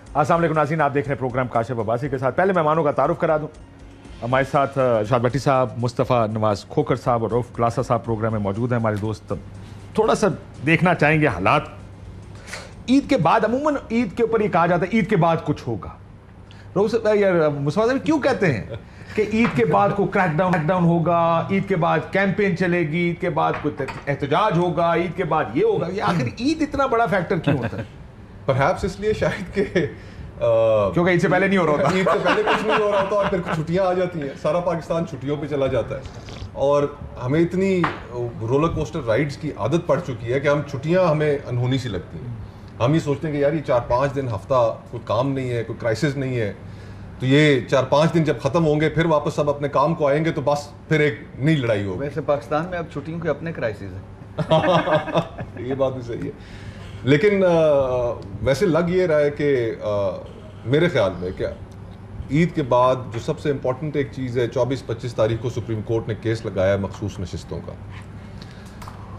अस्सलाम वालेकुम नाज़रीन, आप देख रहे हैं प्रोग्राम काशिफ अब्बासी के साथ। पहले मेहमानों का तारुफ करा दूं। हमारे साथ इरशाद भट्टी साहब, मुस्तफ़ा नवाज खोखर साहब और रऊफ क्लासा साहब प्रोग्राम में मौजूद हैं। हमारे दोस्त थोड़ा सा देखना चाहेंगे हालात ईद के बाद। अमूमन ईद के ऊपर ये कहा जाता है ईद के बाद कुछ होगा। रऊफ यार मुस्तफ़ा साहब क्यों कहते हैं कि ईद के बाद को क्रैकडाउन होगा, ईद के बाद कैंपेन चलेगी, ईद के बाद कुछ एहतजाज होगा, ईद के बाद ये होगा? ये आखिर ईद इतना बड़ा फैक्टर क्यों होता है? परहैप्स इसलिए शायद कि क्योंकि ईद से पहले नहीं हो रहा होता, ईद से पहले कुछ नहीं हो रहा होता और फिर छुट्टियां आ जाती हैं, सारा पाकिस्तान छुट्टियों पे चला जाता है और हमें इतनी रोलर कोस्टर राइड्स की आदत पड़ चुकी है कि हम छुट्टियां हमें अनहोनी सी लगती हैं। हम ये सोचते हैं कि यार ये 4-5 दिन हफ्ता कोई काम नहीं है, कोई क्राइसिस नहीं है, तो ये 4-5 दिन जब खत्म होंगे फिर वापस सब अपने काम को आएंगे तो बस फिर एक नई लड़ाई होगी। वैसे पाकिस्तान में अब छुट्टियों के अपने क्राइसिस है। ये बात भी सही है, लेकिन वैसे लग ये रहा है कि मेरे ख्याल में क्या ईद के बाद जो सबसे इम्पोर्टेंट एक चीज़ है, 24-25 तारीख को सुप्रीम कोर्ट ने केस लगाया है मखसूस नशिस्तों का,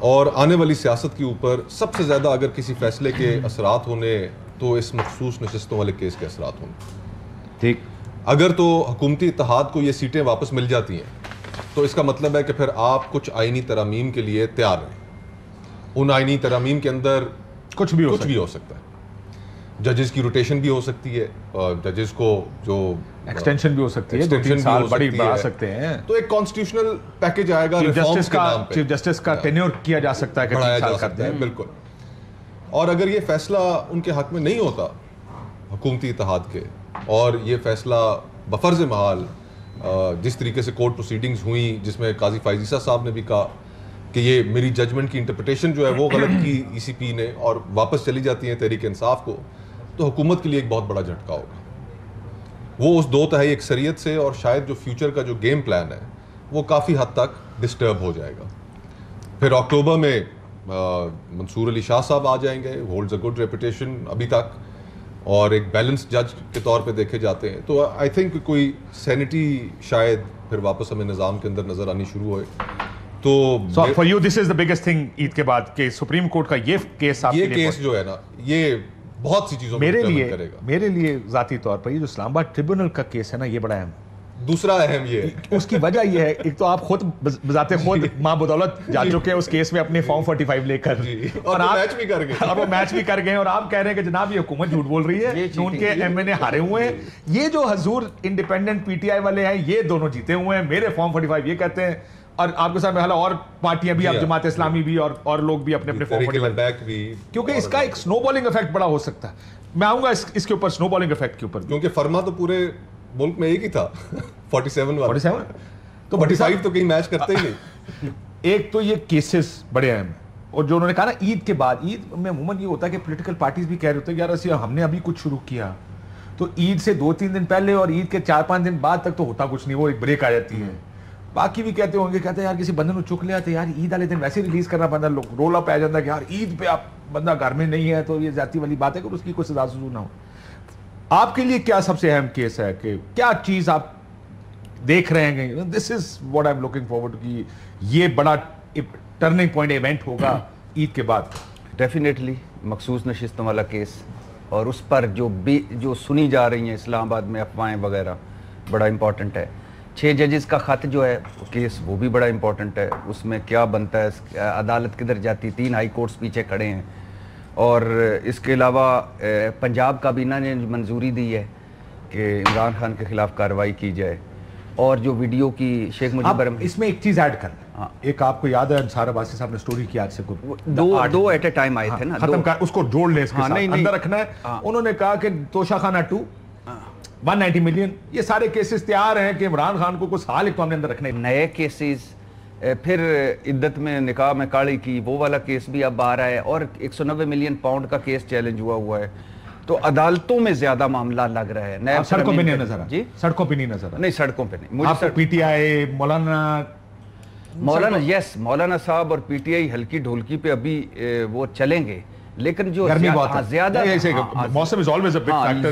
और आने वाली सियासत के ऊपर सबसे ज़्यादा अगर किसी फैसले के असरात होने तो इस मखसूस नशिस्तों वाले केस के असरात होंगे। ठीक, अगर तो हुकूमती इत्तेहाद को ये सीटें वापस मिल जाती हैं तो इसका मतलब है कि फिर आप कुछ आइनी तरमीम के लिए तैयार हैं। उन आइनी तरमीम के अंदर कुछ भी हो सकता है। जजेस की रोटेशन भी हो सकती है, जजेस को जो एक्सटेंशन भी हो सकती है, 2-3 साल बड़ी बढ़ा सकते हैं, तो एक कॉन्स्टिट्यूशनल पैकेज आएगा रिफॉर्म्स के नाम पे। चीफ जस्टिस का टेन्योर किया जा सकता है कि 3 साल करते हैं, बिल्कुल। और अगर ये फैसला उनके हक में नहीं होता हुकूमती इत्तेहाद के, और ये फैसला बफर्ज महाल जिस तरीके से कोर्ट प्रोसीडिंग्स हुई जिसमें काजी फायजीसा साहब ने भी कहा कि ये मेरी जजमेंट की इंटरप्रिटेशन जो है वो गलत की ईसीपी ने, और वापस चली जाती है तहरीक इंसाफ को, तो हुकूमत के लिए एक बहुत बड़ा झटका होगा। वो उस दो तहाई अक्सरियत से और शायद जो फ्यूचर का जो गेम प्लान है वो काफ़ी हद तक डिस्टर्ब हो जाएगा। फिर अक्टूबर में मंसूर अली शाह साहब आ जाएंगे, होल्ड्स अ गुड रेपुटेशन अभी तक, और एक बैलेंस जज के तौर पे देखे जाते हैं, तो आई थिंक कोई सैनिटी शायद फिर वापस हमें निज़ाम के अंदर नज़र आनी शुरू होए। तो for you this is the biggest thing Eid के बाद के सुप्रीम कोर्ट का ये केस जो है ना, ये बहुत सी चीज़ों मेरे लिए ज़ाती तौर पर ये जो इस्लामाबाद ट्रिब्यूनल का केस है ना, ये बड़ा अहम। दूसरा अहम ये है, उसकी वजह ये है, एक तो आप खुद बजाते खुद माँ बदौलत जा चुके हैं उस केस में अपने फॉर्म 45 लेकर, और आप मैच भी कर गए, और वो मैच भी कर गए, और आप कह रहे हैं कि जनाब ये हुकूमत झूठ बोल रही है, उनके एमएनए हारे हुए हैं, ये जो हजूर इंडिपेंडेंट पीटीआई वाले हैं ये दोनों जीते हुए हैं, मेरे फॉर्म 45 ये कहते हैं, और आपके साथ में और पार्टियां भी, आप जमात इस्लामी भी और लोग भी अपने फॉर्म 45 भी, क्योंकि इसका एक स्नोबॉलिंग इफेक्ट बड़ा हो सकता है। मैं आऊंगा इसके ऊपर, स्नोबॉलिंग इफेक्ट के ऊपर, क्योंकि फरमा तो पूरे मुल्क में एक ही था 47 वाला, 47 तो 45 तो कहीं मैच करते ही नहीं। एक तो ये केसेस बड़े अहम हैं, और जो उन्होंने कहा ना ईद के बाद, ईद में अमूमन ये होता है कि पॉलिटिकल पार्टीज भी कह रहे होते हैं यार ऐसे हमने अभी कुछ शुरू किया, तो ईद से 2-3 दिन पहले और ईद के 4-5 दिन बाद तक तो होता कुछ नहीं, वो एक ब्रेक आ जाती है। बाकी भी कहते होंगे, कहते हैं यार किसी बंदे को चुक लिया तो यार ईद वाले दिन वैसे रिलीज करना बंदा, लोग रोल अप आ जाता है कि यार ईद पे आप बंदा घर में नहीं है, तो ये जाती वाली बात है कि उसकी कोई सजा सुजू ना हो। आपके लिए क्या सबसे अहम केस है, कि क्या चीज आप देख रहे हैं, this is what I am looking forward कि ये बड़ा टर्निंग पॉइंट इवेंट होगा ईद के बाद? डेफिनेटली मखसूस नशिस्तों वाला केस, और उस पर जो सुनी जा रही हैं इस्लामाबाद में अफवाहें वगैरह, बड़ा इंपॉर्टेंट है। 6 जजेस का खत जो है केस, वो भी बड़ा इंपॉर्टेंट है। उसमें क्या बनता है, अदालत किधर जाती, 3 हाई कोर्ट्स पीछे खड़े हैं, और इसके अलावा पंजाब काबीना ने मंजूरी दी है कि इमरान खान के खिलाफ कार्रवाई की जाए, और जो वीडियो की शेख मुजीबर, इसमें एक चीज ऐड कर, हाँ, एक आपको याद है अंसार अब्बासी साहब ने स्टोरी की आज से दो एट ए टाइम आए थे ना, खत्म कर, उसको जोड़ ले, इसके साथ अंदर रखना है। उन्होंने कहा कि तोशाखाना 2 190 मिलियन, ये सारे केसेस तैयार हैं कि इमरान खान को कुछ साल एक तो हमने अंदर रखने। नए केसेस, फिर इद्दत में निकाह में काड़ी की वो वाला केस भी अब आ रहा है, और 190 मिलियन पाउंड का केस चैलेंज हुआ है, तो अदालतों में ज्यादा मामला लग रहा है। नए सड़कों पे नहीं नजर जी, सड़कों पे नहीं नजर, नहीं सड़कों पे नहीं। मुझे पीटीआई मौलाना साहब और पीटीआई हल्की ढोलकी पे अभी वो चलेंगे, लेकिन जो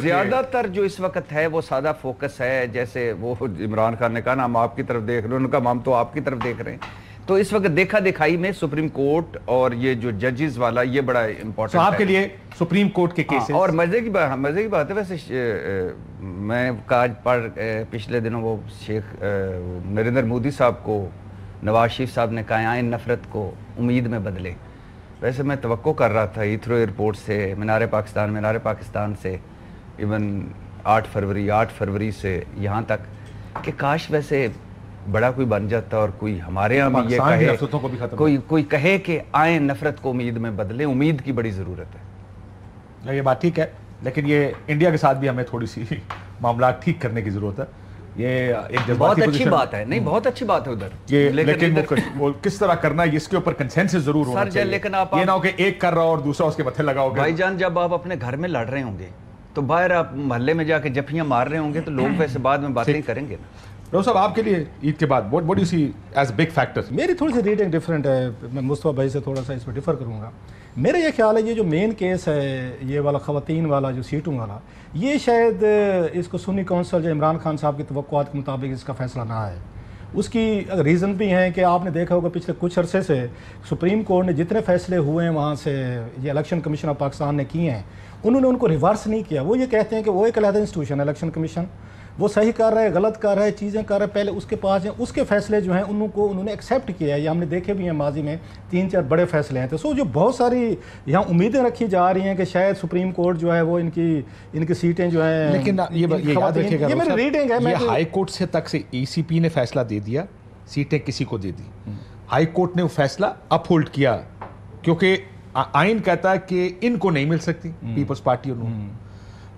ज्यादातर जो इस वक्त है वो सादा फोकस है, जैसे वो इमरान खान ने कहा ना हम आपकी तरफ देख रहे हैं, उनका हम तो आपकी तरफ देख रहे हैं, तो इस वक्त देखा दिखाई में सुप्रीम कोर्ट और ये जो जजेस वाला ये बड़ा इम्पोर्टेंट तो आपके लिए सुप्रीम कोर्ट के केसेस और मजे की बात है वैसे मैं पिछले दिनों वो शेख नरेंद्र मोदी साहब को नवाज शरीफ साहब ने कहा आइन नफरत को उम्मीद में बदले। वैसे मैं तवक्को कर रहा था हीथ्रो एयरपोर्ट से मीनार पाकिस्तान से इवन 8 फरवरी से यहाँ तक कि काश वैसे बड़ा कोई बन जाता और कोई हमारे यहाँ भी ये कहे, कोई कहे कि आए नफरत को उम्मीद में बदले। उम्मीद की बड़ी ज़रूरत है। ये बात ठीक है, लेकिन ये इंडिया के साथ भी हमें थोड़ी सी मामला ठीक करने की ज़रूरत है। ये एक बहुत अच्छी बात है, नहीं बहुत अच्छी बात है उधर ये, लेकिन वो किस तरह करना है इसके ऊपर कंसेंसस जरूर होना चाहिए। लेकिन आप ये ना हो कि एक कर रहा हो और दूसरा उसके मत्थे लगाओगे। भाईजान जब आप अपने घर में लड़ रहे होंगे तो बाहर आप मोहल्ले में जाके जफियां मार रहे होंगे तो लोग वैसे बाद में बातें करेंगे ना। डॉक्टर साहब आपके लिए ईद के बाद what do you see as big factors? मेरी थोड़ी सी रीडिंग डिफरेंट है, मैं मुस्तफा भाई से थोड़ा सा इस पर डिफर करूँगा। मेरा ये ख्याल है ये जो मेन केस है ये वाला ख़वातीन वाला जो सीटों वाला, ये शायद इसको सुन्नी काउंसिल जो इमरान खान साहब की तवक्कुआत के मुताबिक इसका फैसला ना है। उसकी रीज़न भी हैं कि आपने देखा होगा पिछले कुछ अरसे से सुप्रीम कोर्ट ने जितने फैसले हुए हैं वहाँ से ये इलेक्शन कमीशन ऑफ पाकिस्तान ने किए हैं, उन्होंने उनको रिवर्स नहीं किया। वो ये कहते हैं कि वो एक अलग इंस्टीट्यूशन इलेक्शन कमीशन, वो सही कर रहा है, गलत कर रहा है, चीज़ें कर रहा है, पहले उसके पास हैं, उसके फैसले जो हैं उनको उन्होंने एक्सेप्ट किया है। ये हमने देखे भी हैं माजी में 3-4 बड़े फैसले हैं। तो सो जो बहुत सारी यहाँ उम्मीदें रखी जा रही हैं कि शायद सुप्रीम कोर्ट जो है वो इनकी सीटें जो हैं, लेकिन ये याद रखिएगा, ये मेरी रीडिंग है। ये हाई कोर्ट से तक से ECP ने फैसला दे दिया, सीटें किसी को दे दी। हाई कोर्ट ने वो फैसला अपहोल्ड किया क्योंकि आइन कहता है कि इनको नहीं मिल सकती पीपल्स पार्टी उन्होंने,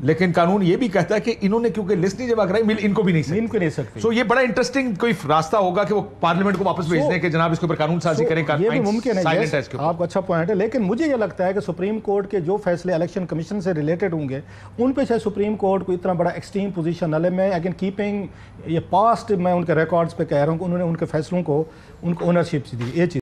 लेकिन कानून ये भी कहता है कि इन्होंने क्योंकि लिस्ट नहीं जमा कराई मिल इनको भी नहीं सकती। सो ये बड़ा इंटरेस्टिंग कोई रास्ता होगा कि वो पार्लियामेंट को वापस भेज दें कि जनाब इसके ऊपर कानून साजी करें। ये भी मुमकिन है, आपका अच्छा पॉइंट है। लेकिन मुझे ये लगता है कि सुप्रीम कोर्ट के जो फैसले इलेक्शन कमीशन से रिलेटेड होंगे उन पे शायद सुप्रीम कोर्ट को इतना बड़ा एक्सट्रीम पोजीशन न ले। मैं अगेन कीपिंग ये पास्ट मैं उनके रिकॉर्ड्स पे कह रहा हूँ कि उन्होंने उनके फैसलों को उनको ओनरशिप दी। ये चीज़